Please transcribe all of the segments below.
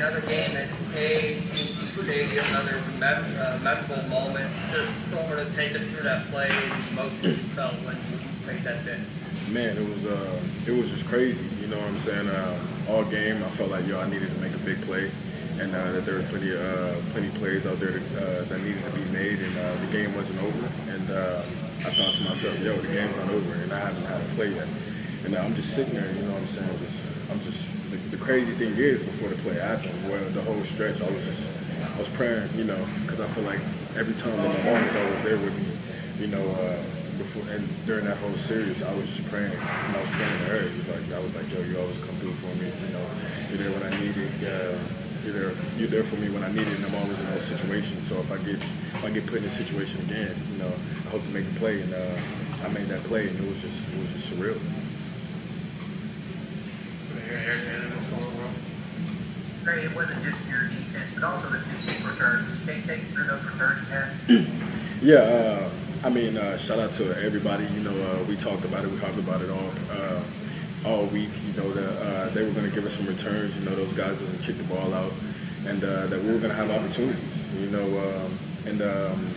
another game at AT&T Stadium, another memorable moment. Just sort of take us through that play and the emotions you felt when you made that bit. Man, it was just crazy. You know what I'm saying? All game, I felt like I needed to make a big play, and that there were plenty of plays out there that needed to be made, and the game wasn't over. And I thought to myself, the game's not over, and I haven't had a play yet. And I'm just sitting there, you know what I'm saying? The crazy thing is, before the play happened, the whole stretch, I was praying, because I feel like every time that my mom was always there with me, before and during that whole series, I was just praying. And I was praying to her. I was like, yo, you always come through for me. You're there when I need it. You're there for me when I need it, and I'm always in those situations. So if I get put in a situation again, I hope to make a play, and I made that play, and it was just surreal. Trey, it wasn't just your defense, but also the two kick returns. Can you take us through those returns you had? Yeah, shout out to everybody. We talked about it. We talked about it all week. That they were going to give us some returns. Those guys that kick the ball out, and that we were going to have opportunities.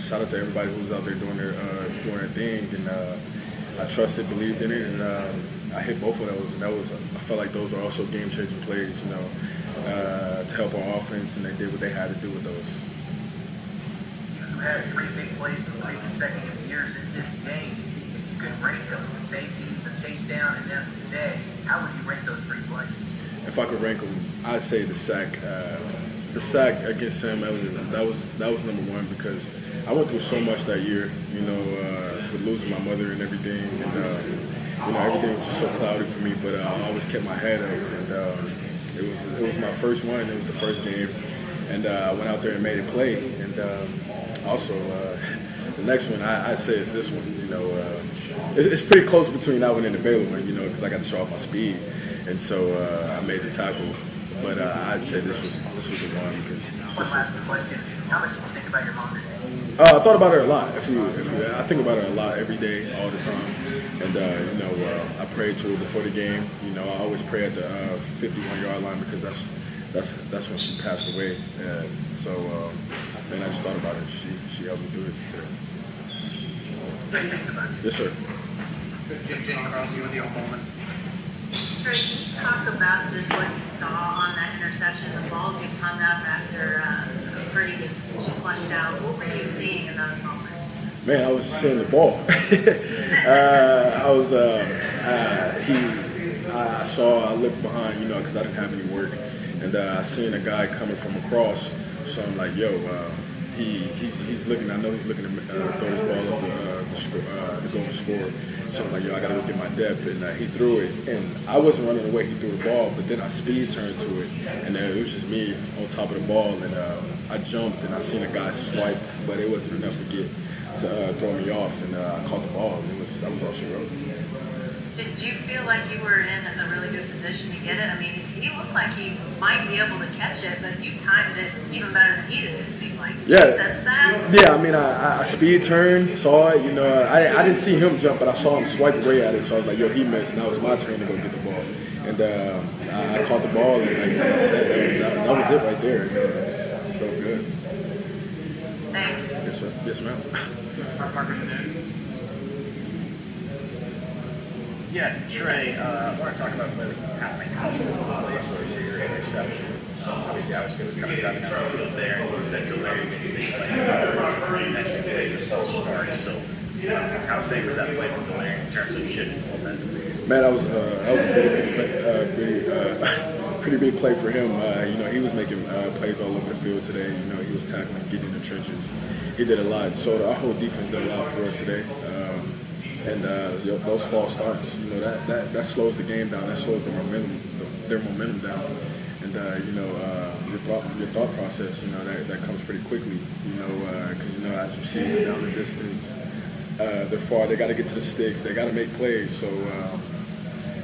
Shout out to everybody who was out there doing their thing. And I trusted, believed in it, and I hit both of those. And I felt like those were also game-changing plays. To help our offense, and they did what they had to do with those. You had 3 big plays in 3 consecutive years in this game. If you could rank them, the safety, the chase down, and then today, how would you rank those 3 plays? If I could rank them, I'd say the sack. The sack against Sam Elliott, that was number 1, because I went through so much that year, with losing my mother and everything, and everything was just so cloudy for me. But I always kept my head up, and it was my first one. It was the first game, and I went out there and made a play. And also the next one, I'd say is this one. It's pretty close between that one and the Baylor one, because I got to show off my speed, and so I made the tackle. But I'd say this was the one. Because one last question: how much did you think about your mom today? I thought about her a lot. I think about her a lot every day, all the time. And I prayed to her before the game. I always pray at the 51-yard line, because that's when she passed away. And I just thought about her. She helped me through it today. Thanks so much. Yes, sir. Jenny Cross, you with your moment. Trey, can you talk about just what you saw on that interception? The ball gets hung up after Purdy gets flushed out. What were you seeing in those moments? Man, I was just seeing the ball. I looked behind, because I didn't have any work, and I seen a guy coming from across. So I'm like, he's looking. I know he's looking to throw his ball up to go and score. So I'm like, I gotta go get my depth, and he threw it, and I wasn't running away. He threw the ball, but then I speed turned to it, and it was just me on top of the ball, and I jumped, and I seen a guy swipe, but it wasn't enough to throw me off, and I caught the ball, and that was all she wrote. Did you feel like you were in a really good position to get it? I mean, he looked like he might be able to catch it, but you timed it even better than he did, it seemed like. Did you sense that? Yeah, I speed turned, saw it, I didn't see him jump, but I saw him swipe away at it, so I was like, he missed, and now it's my turn to go get the ball. And I caught the ball, and like I said, that was it right there. It felt good. Thanks. Yes, sir. Yes, ma'am. Yeah, Trey, I want to talk about the happening couple of plays where your interception. Obviously, I was coming down the field there, and then go there, you mentioned the false start. So, how big was that play for Blair in terms of shifting momentum? Man, that was a pretty big play for him. He was making plays all over the field today. He was tackling, getting in the trenches. He did a lot. So our whole defense did a lot for us today. And those false starts, that slows the game down. That slows their momentum down. And your thought process, that comes pretty quickly. Because as you see down the distance, they're far. They got to get to the sticks. They got to make plays. So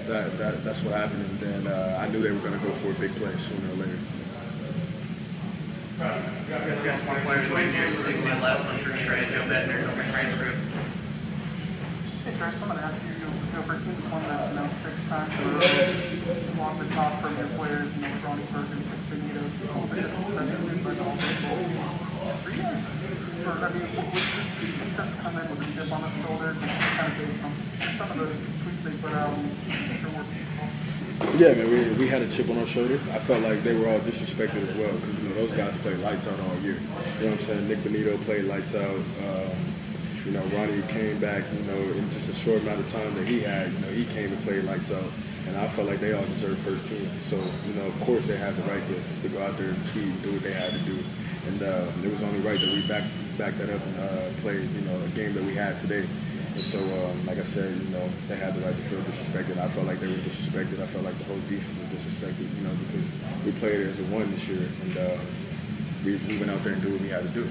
that's what happened. And then I knew they were going to go for a big play sooner or later. Guess one player's waiting here, so this is my last one for Trey. Joe Bettner, over transcript. Hey, Trey, someone asked you, for a team that's won this, 6 times in a row, walk the top from your players, Ronnie Burke and Chris Benito's. I mean, with defense come in with a chip on its shoulder, kind of based on some of the tweets they put out, they're working. Yeah, man, we had a chip on our shoulder. I felt like they were all disrespected as well because, those guys played lights out all year. You know what I'm saying? Nick Benito played lights out. Ronnie came back, in just a short amount of time that he had, he came and played lights out. And I felt like they all deserved first team. So, of course they had the right to go out there and tweet and do what they had to do. And it was only right that we back that up and played, a game that we had today. And so, like I said, they had the right to feel disrespected. I felt like they were disrespected. I felt like the whole defense was disrespected, because we played as a one this year. And we went out there and did what we had to do.